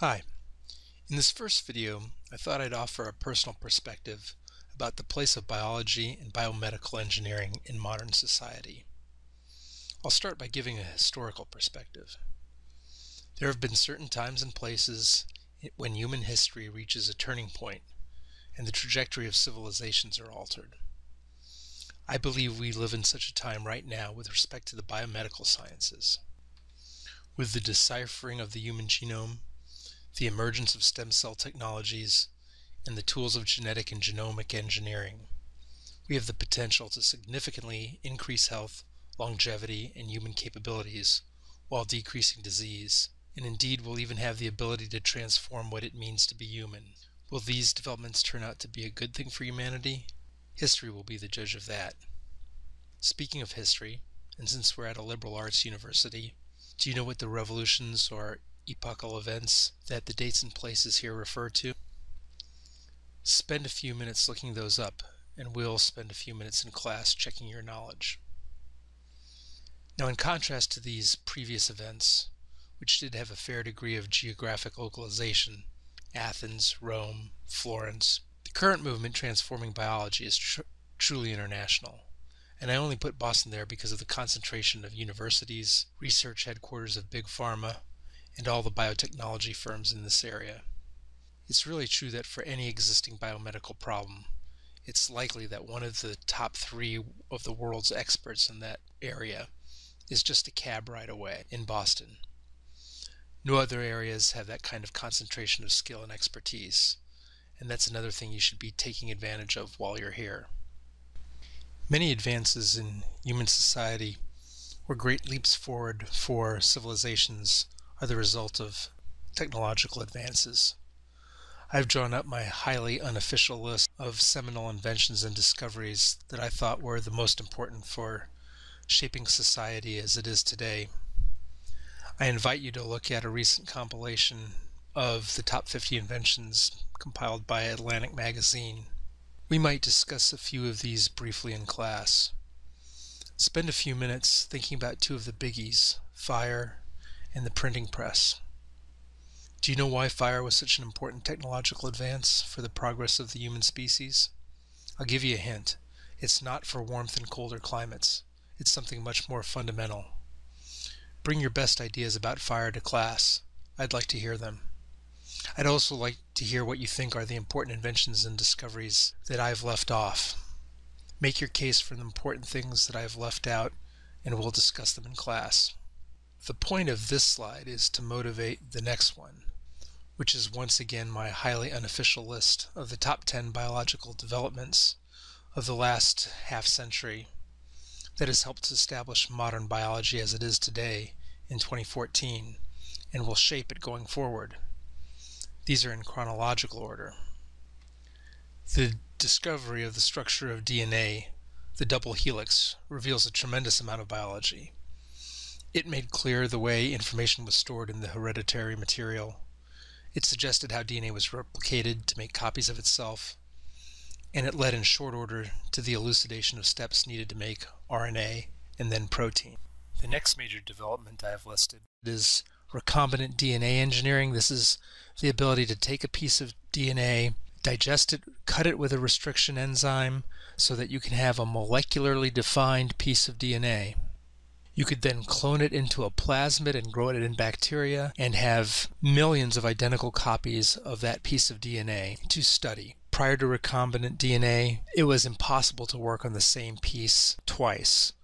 Hi. In this first video, I thought I'd offer a personal perspective about the place of biology and biomedical engineering in modern society. I'll start by giving a historical perspective. There have been certain times and places when human history reaches a turning point and the trajectory of civilizations are altered. I believe we live in such a time right now with respect to the biomedical sciences. With the deciphering of the human genome, the emergence of stem cell technologies, and the tools of genetic and genomic engineering, we have the potential to significantly increase health, longevity, and human capabilities while decreasing disease, and indeed will even have the ability to transform what it means to be human. Will these developments turn out to be a good thing for humanity? History will be the judge of that. Speaking of history, and since we're at a liberal arts university, do you know what the revolutions or epochal events that the dates and places here refer to? Spend a few minutes looking those up, and we'll spend a few minutes in class checking your knowledge. Now, in contrast to these previous events, which did have a fair degree of geographic localization, Athens, Rome, Florence, the current movement transforming biology is truly international. And I only put Boston there because of the concentration of universities, research headquarters of big pharma, and all the biotechnology firms in this area. It's really true that for any existing biomedical problem, it's likely that one of the top 3 of the world's experts in that area is just a cab ride away in Boston. No other areas have that kind of concentration of skill and expertise, and that's another thing you should be taking advantage of while you're here. Many advances in human society, or great leaps forward for civilizations, are the result of technological advances. I've drawn up my highly unofficial list of seminal inventions and discoveries that I thought were the most important for shaping society as it is today. I invite you to look at a recent compilation of the top 50 inventions compiled by Atlantic Magazine. We might discuss a few of these briefly in class. Spend a few minutes thinking about 2 of the biggies, fire and the printing press. Do you know why fire was such an important technological advance for the progress of the human species? I'll give you a hint. It's not for warmth in colder climates. It's something much more fundamental. Bring your best ideas about fire to class. I'd like to hear them. I'd also like to hear what you think are the important inventions and discoveries that I've left off. Make your case for the important things that I've left out, and we'll discuss them in class. The point of this slide is to motivate the next one, which is once again my highly unofficial list of the top 10 biological developments of the last half-century that has helped to establish modern biology as it is today in 2014 and will shape it going forward. These are in chronological order. The discovery of the structure of DNA, the double helix, reveals a tremendous amount of biology. It made clear the way information was stored in the hereditary material. It suggested how DNA was replicated to make copies of itself, and it led in short order to the elucidation of steps needed to make RNA and then protein. The next major development I have listed is recombinant DNA engineering. This is the ability to take a piece of DNA, digest it, cut it with a restriction enzyme so that you can have a molecularly defined piece of DNA. You could then clone it into a plasmid and grow it in bacteria and have millions of identical copies of that piece of DNA to study. Prior to recombinant DNA, it was impossible to work on the same piece twice.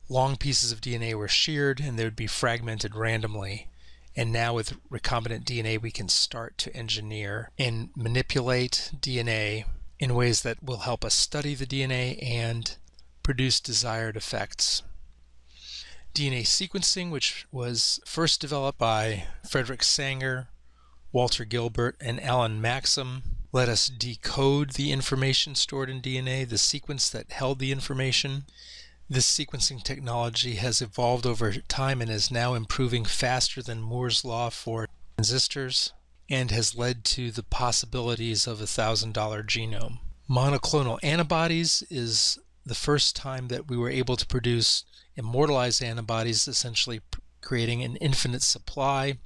Long pieces of DNA were sheared and they would be fragmented randomly. And now with recombinant DNA, we can start to engineer and manipulate DNA in ways that will help us study the DNA and produce desired effects. DNA sequencing, which was first developed by Frederick Sanger, Walter Gilbert, and Alan Maxam, let us decode the information stored in DNA, the sequence that held the information. This sequencing technology has evolved over time and is now improving faster than Moore's law for transistors and has led to the possibilities of a $1,000 genome. Monoclonal antibodies is the first time that we were able to produce immortalized antibodies, essentially creating an infinite supply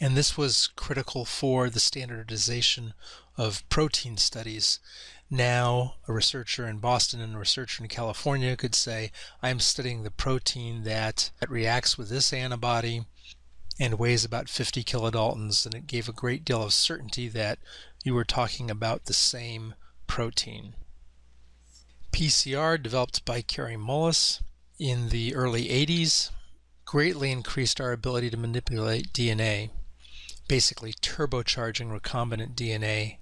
And this was critical for the standardization of protein studies. Now, a researcher in Boston and a researcher in California could say, I'm studying the protein that reacts with this antibody and weighs about 50 kilodaltons, and it gave a great deal of certainty that you were talking about the same protein. PCR, developed by Kary Mullis in the early 80s, greatly increased our ability to manipulate DNA, basically turbocharging recombinant DNA,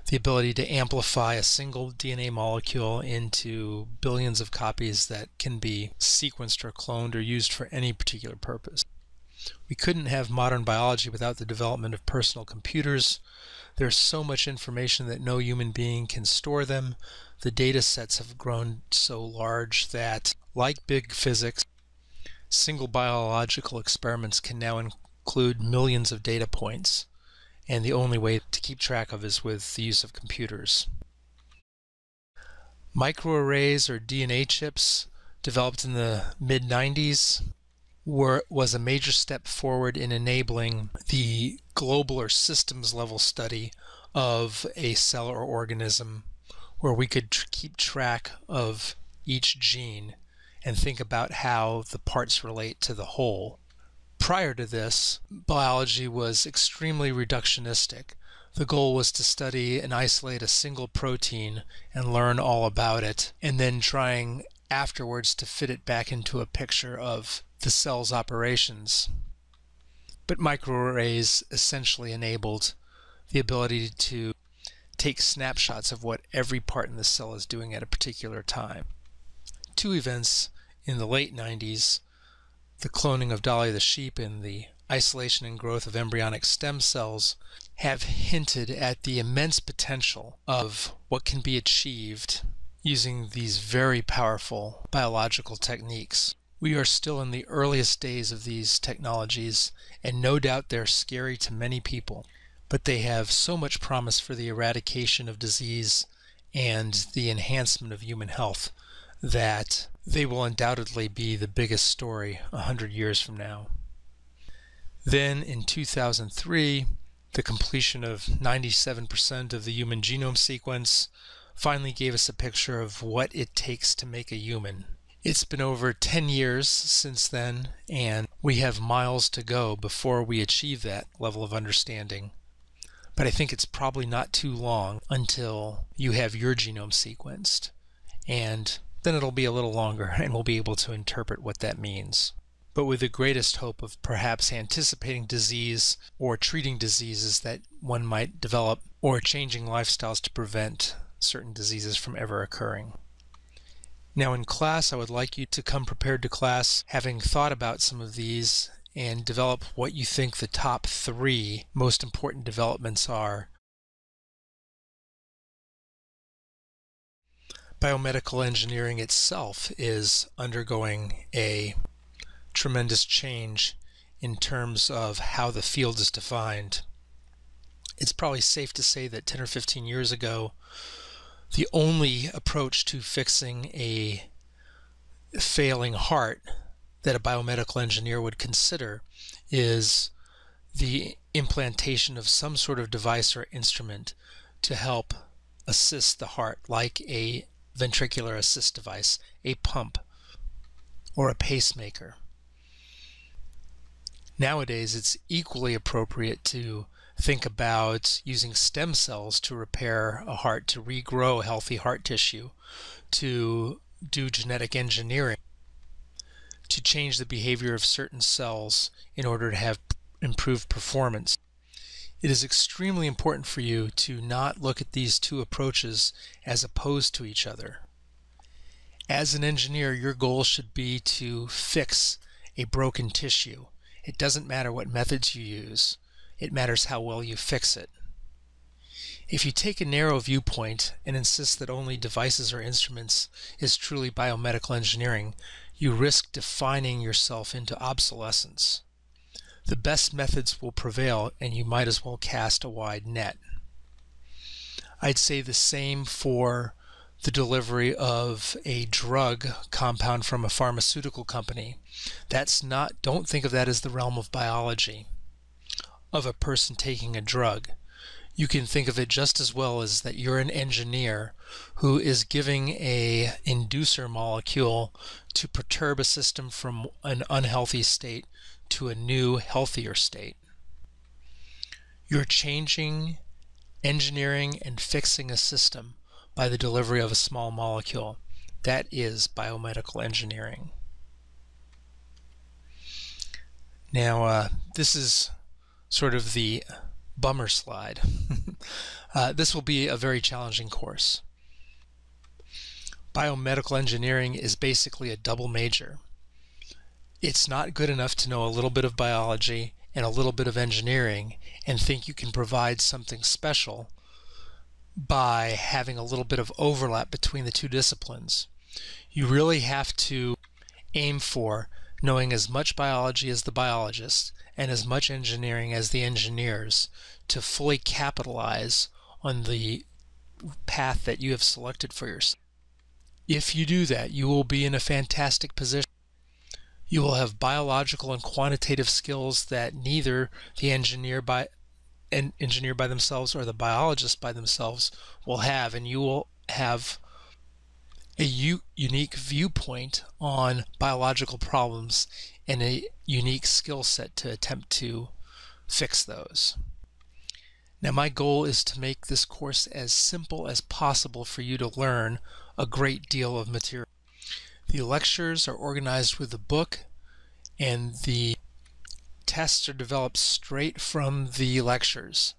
the ability to amplify a single DNA molecule into billions of copies that can be sequenced or cloned or used for any particular purpose. We couldn't have modern biology without the development of personal computers. There's so much information that no human being can store them. The data sets have grown so large that, like big physics, single biological experiments can now include millions of data points, and the only way to keep track of is with the use of computers. Microarrays, or DNA chips, developed in the mid-90s, was a major step forward in enabling the global or systems level study of a cell or organism, where we could keep track of each gene and think about how the parts relate to the whole. Prior to this, biology was extremely reductionistic. The goal was to study and isolate a single protein and learn all about it, and then trying afterwards to fit it back into a picture of the cell's operations. But microarrays essentially enabled the ability to take snapshots of what every part in the cell is doing at a particular time. Two events in the late 90s, the cloning of Dolly the sheep and the isolation and growth of embryonic stem cells, have hinted at the immense potential of what can be achieved using these very powerful biological techniques. We are still in the earliest days of these technologies, and no doubt they're scary to many people, but they have so much promise for the eradication of disease and the enhancement of human health that they will undoubtedly be the biggest story 100 years from now. Then in 2003, the completion of 97% of the human genome sequence finally gave us a picture of what it takes to make a human. It's been over 10 years since then, and we have miles to go before we achieve that level of understanding. But I think it's probably not too long until you have your genome sequenced, and then it'll be a little longer and we'll be able to interpret what that means. But with the greatest hope of perhaps anticipating disease or treating diseases that one might develop, or changing lifestyles to prevent certain diseases from ever occurring. Now in class, I would like you to come prepared to class having thought about some of these and develop what you think the top 3 most important developments are. Biomedical engineering itself is undergoing a tremendous change in terms of how the field is defined. It's probably safe to say that 10 or 15 years ago, the only approach to fixing a failing heart that a biomedical engineer would consider is the implantation of some sort of device or instrument to help assist the heart, like a ventricular assist device, a pump, or a pacemaker. Nowadays, it's equally appropriate to think about using stem cells to repair a heart, to regrow healthy heart tissue, to do genetic engineering, to change the behavior of certain cells in order to have improved performance. It is extremely important for you to not look at these two approaches as opposed to each other. As an engineer, your goal should be to fix a broken tissue. It doesn't matter what methods you use. It matters how well you fix it. If you take a narrow viewpoint and insist that only devices or instruments is truly biomedical engineering, you risk defining yourself into obsolescence. The best methods will prevail, and you might as well cast a wide net. I'd say the same for the delivery of a drug compound from a pharmaceutical company. Don't think of that as the realm of biology. of a person taking a drug. You can think of it just as well as that you're an engineer who is giving a inducer molecule to perturb a system from an unhealthy state to a new, healthier state. You're changing, engineering, and fixing a system by the delivery of a small molecule. That is biomedical engineering. Now, this is sort of the bummer slide. This will be a very challenging course. Biomedical engineering is basically a double major. It's not good enough to know a little bit of biology and a little bit of engineering and think you can provide something special by having a little bit of overlap between the two disciplines. You really have to aim for knowing as much biology as the biologists and as much engineering as the engineers to fully capitalize on the path that you have selected for yourself. If you do that, you will be in a fantastic position. You will have biological and quantitative skills that neither the engineer by themselves or the biologist by themselves will have, and you will have a unique viewpoint on biological problems and a unique skill set to attempt to fix those. Now, my goal is to make this course as simple as possible for you to learn a great deal of material. The lectures are organized with the book, and the tests are developed straight from the lectures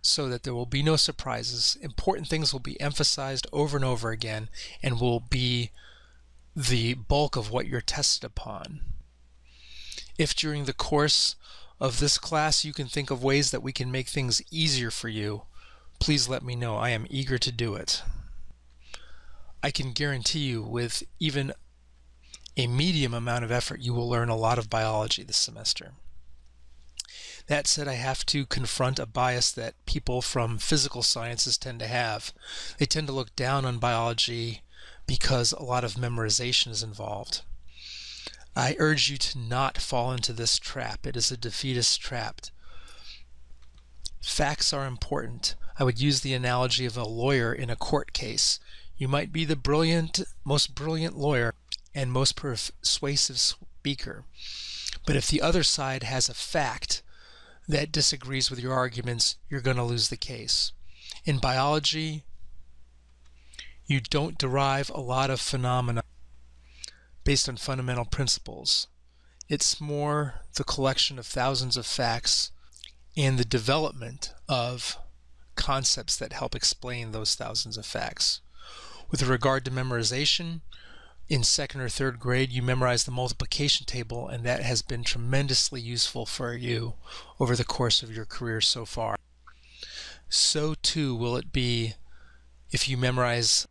so that there will be no surprises. Important things will be emphasized over and over again and will be the bulk of what you're tested upon. If during the course of this class you can think of ways that we can make things easier for you, please let me know. I am eager to do it. I can guarantee you with even a medium amount of effort you will learn a lot of biology this semester. That said, I have to confront a bias that people from physical sciences tend to have. They tend to look down on biology because a lot of memorization is involved. I urge you to not fall into this trap. It is a defeatist trap. Facts are important. I would use the analogy of a lawyer in a court case. You might be the most brilliant lawyer and most persuasive speaker, but if the other side has a fact that disagrees with your arguments, you're going to lose the case. In biology, you don't derive a lot of phenomena based on fundamental principles. It's more the collection of thousands of facts and the development of concepts that help explain those thousands of facts. With regard to memorization, in second or third grade you memorize the multiplication table, and that has been tremendously useful for you over the course of your career so far. So too will it be if you memorize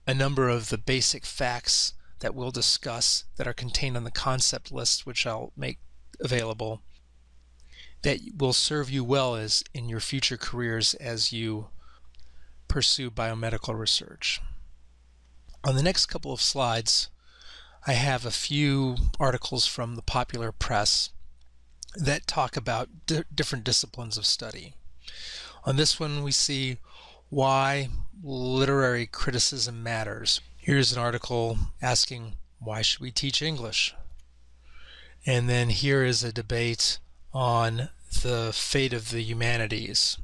a number of the basic facts that we'll discuss that are contained on the concept list, which I'll make available, that will serve you well as in your future careers as you pursue biomedical research. On the next couple of slides, I have a few articles from the popular press that talk about different disciplines of study. On this one, we see why literary criticism matters. Here's an article asking, why should we teach English? And then here is a debate on the fate of the humanities.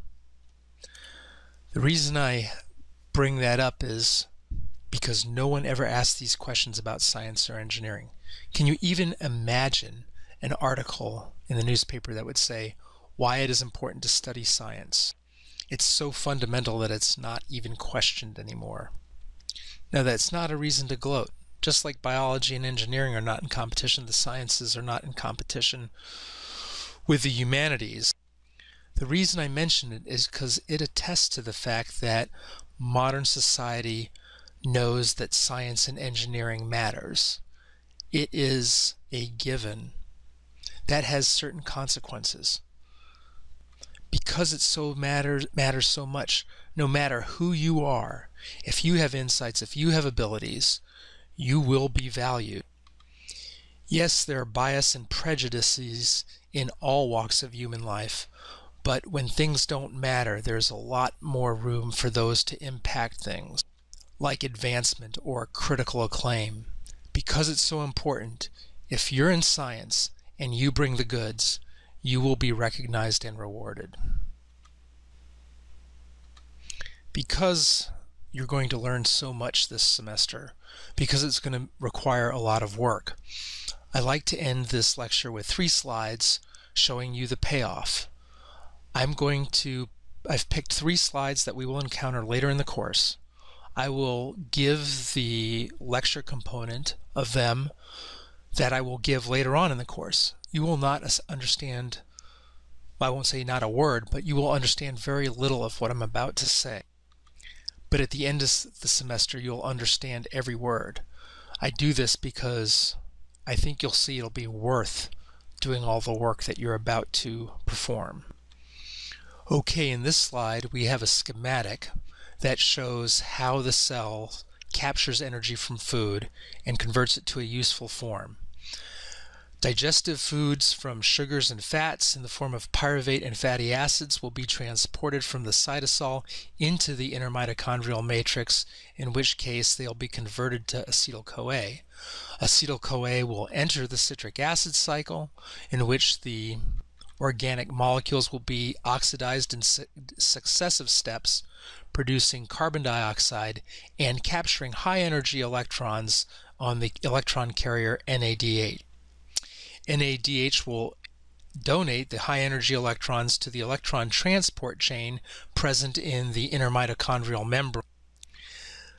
The reason I bring that up is because no one ever asks these questions about science or engineering. Can you even imagine an article in the newspaper that would say why it is important to study science? It's so fundamental that it's not even questioned anymore. Now, that's not a reason to gloat. Just like biology and engineering are not in competition, the sciences are not in competition with the humanities. The reason I mention it is because it attests to the fact that modern society knows that science and engineering matters. It is a given. That has certain consequences. Because it so matters so much, no matter who you are, if you have insights, if you have abilities, you will be valued. Yes, there are bias and prejudices in all walks of human life, But when things don't matter, there's a lot more room for those to impact things, like advancement or critical acclaim. Because it's so important, if you're in science and you bring the goods, you will be recognized and rewarded. Because you're going to learn so much this semester, because it's going to require a lot of work, I like to end this lecture with 3 slides showing you the payoff. I've picked 3 slides that we will encounter later in the course. I will give the lecture component of them that I will give later on in the course. You will not understand, I won't say not a word, but you will understand very little of what I'm about to say. But at the end of the semester, you'll understand every word. I do this because I think you'll see it'll be worth doing all the work that you're about to perform. Okay, in this slide, we have a schematic that shows how the cell captures energy from food and converts it to a useful form. Digestive foods from sugars and fats in the form of pyruvate and fatty acids will be transported from the cytosol into the inner mitochondrial matrix, in which case they'll be converted to acetyl-CoA. Acetyl-CoA will enter the citric acid cycle, in which the organic molecules will be oxidized in successive steps, producing carbon dioxide and capturing high-energy electrons on the electron carrier NADH. NADH will donate the high-energy electrons to the electron transport chain present in the inner mitochondrial membrane.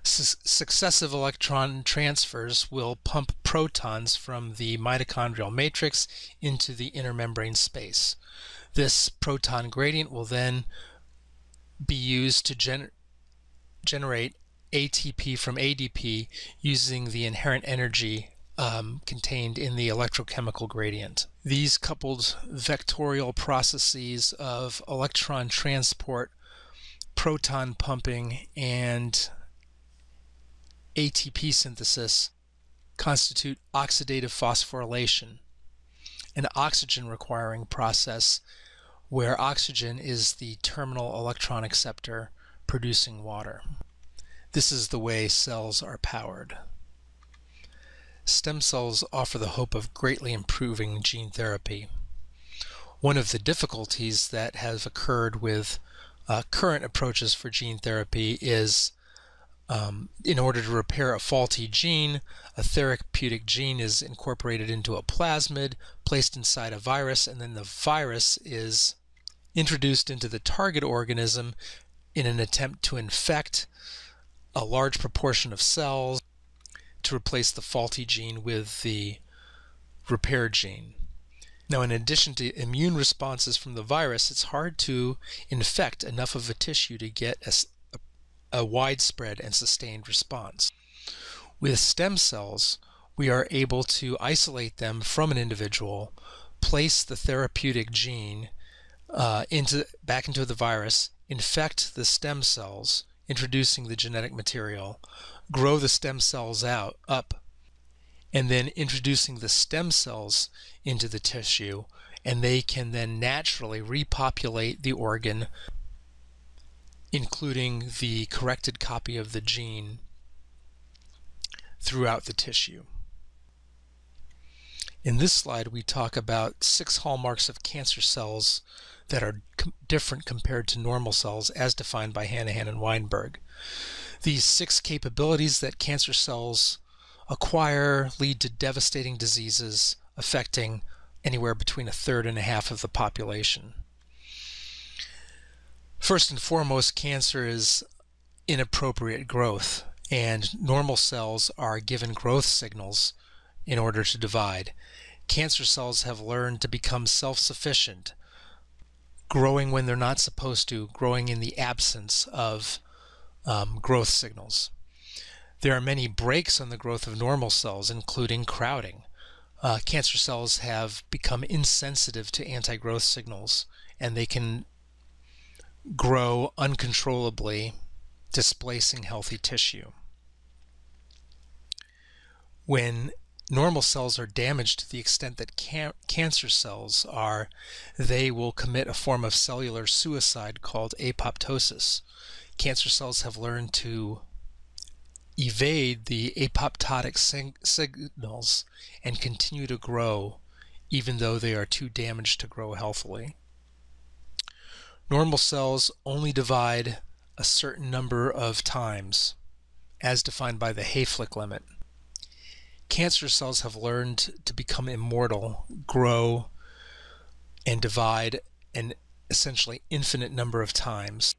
Successive electron transfers will pump protons from the mitochondrial matrix into the inner membrane space. This proton gradient will then be used to generate ATP from ADP using the inherent energy contained in the electrochemical gradient. These coupled vectorial processes of electron transport, proton pumping, and ATP synthesis constitute oxidative phosphorylation, an oxygen-requiring process where oxygen is the terminal electron acceptor producing water. This is the way cells are powered. Stem cells offer the hope of greatly improving gene therapy. One of the difficulties that has occurred with current approaches for gene therapy is in order to repair a faulty gene, a therapeutic gene is incorporated into a plasmid, placed inside a virus, and then the virus is introduced into the target organism in an attempt to infect a large proportion of cells to replace the faulty gene with the repaired gene. Now, in addition to immune responses from the virus, it's hard to infect enough of a tissue to get a widespread and sustained response. With stem cells, we are able to isolate them from an individual, place the therapeutic gene back into the virus, infect the stem cells, introducing the genetic material, grow the stem cells up, and then introducing the stem cells into the tissue, and they can then naturally repopulate the organ, including the corrected copy of the gene throughout the tissue. In this slide, we talk about 6 hallmarks of cancer cells that are different compared to normal cells as defined by Hanahan and Weinberg. These 6 capabilities that cancer cells acquire lead to devastating diseases affecting anywhere between 1/3 and 1/2 of the population. First and foremost, cancer is inappropriate growth, and normal cells are given growth signals in order to divide. Cancer cells have learned to become self-sufficient, growing when they're not supposed to, growing in the absence of growth signals. There are many brakes on the growth of normal cells, including crowding. Cancer cells have become insensitive to anti-growth signals, and they can grow uncontrollably, displacing healthy tissue. When normal cells are damaged to the extent that cancer cells are, they will commit a form of cellular suicide called apoptosis. Cancer cells have learned to evade the apoptotic signals and continue to grow even though they are too damaged to grow healthily. Normal cells only divide a certain number of times, as defined by the Hayflick limit. Cancer cells have learned to become immortal, grow, and divide an essentially infinite number of times,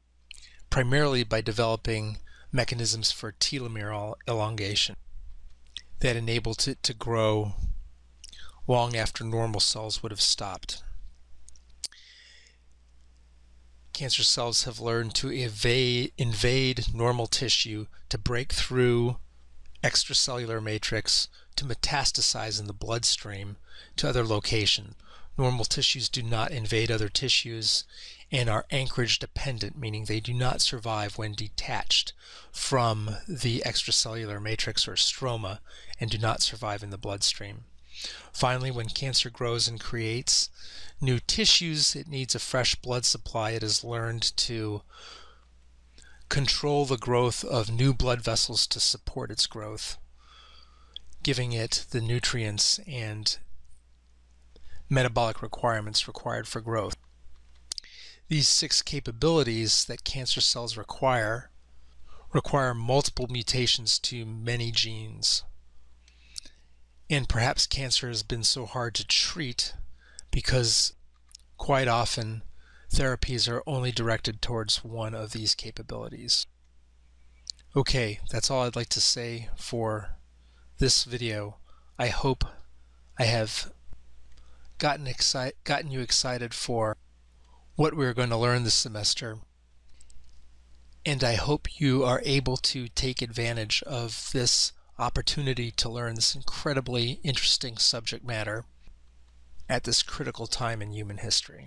primarily by developing mechanisms for telomere elongation that enable it to grow long after normal cells would have stopped. Cancer cells have learned to invade normal tissue, to break through extracellular matrix, to metastasize in the bloodstream to other locations. Normal tissues do not invade other tissues and are anchorage dependent, meaning they do not survive when detached from the extracellular matrix or stroma and do not survive in the bloodstream. Finally, when cancer grows and creates new tissues, it needs a fresh blood supply. It has learned to control the growth of new blood vessels to support its growth, giving it the nutrients and metabolic requirements required for growth. These 6 capabilities that cancer cells require multiple mutations to many genes. And perhaps cancer has been so hard to treat because quite often therapies are only directed towards one of these capabilities. Okay, that's all I'd like to say for this video. I hope I have gotten you excited for what we're going to learn this semester, and I hope you are able to take advantage of this opportunity to learn this incredibly interesting subject matter at this critical time in human history.